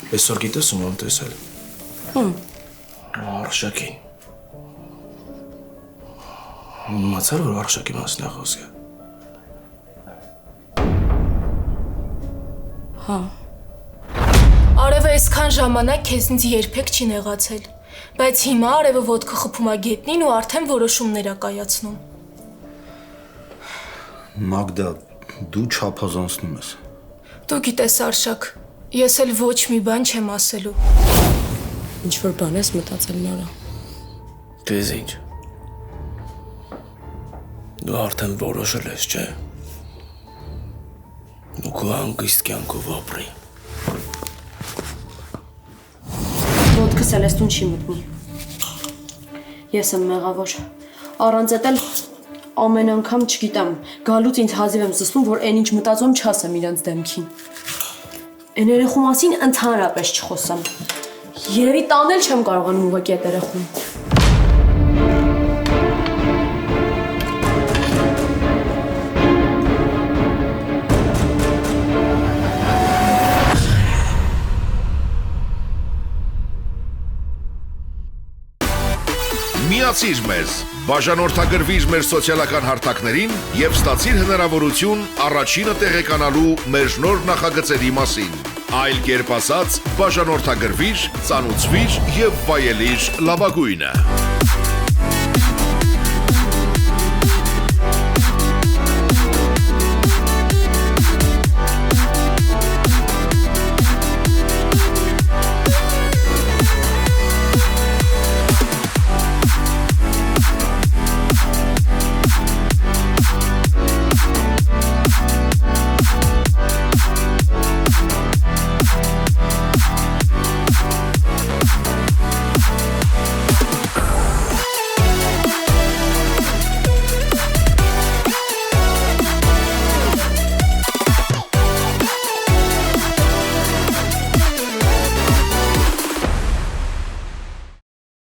Այսօր գիտես ում եմ տեսել։ Արշակին։ Իմացար, որ Արշակի մասն է խոսքը։ Հա։ Արևը այսքան ժամանակ քեզնից երբեք չի նեղացել, բայց հիմա արևը ոտքը խփում է գետնին ու արդեն որոշումներ է կայացնում։ Մագդա, դու չափազանցնում ես։ Դու գիտես, Արշակ, ես էլ ոչ մի բան չեմ ասելու։ Ինչ-որ բան ես մտածել նորա։ Դες ինչ։ Դու արդեն որոշել ես, չէ՞։ Դու քո անգիստ կյանքով ապրի։ Ոտքս էլ ես տուն չի մտնում։ Ես եմ մեղավոր։ Առանց էդ էլ ամեն անգամ չգիտեմ, գալուց ինձ հազիվ եմ զսպում, որ այն ինչ մտածում չասեմ իրենց դեմքին։ Այն երեխու մասին ընդհանրապես չխոսեմ։ Երևի տանել չեմ կարողանում ուղղակի այդ երեխուն։ Միացիր մեզ, բաժանորդագրվիր մեր սոցիալական հարթակներին և ստացիր հնարավորություն առաջինը տեղեկանալու մեր նոր նախագծերի մասին։ Այլ կերպ ասած, բաժանորդագրվիր, ծանուցվիր և վայելիր լավագույնը։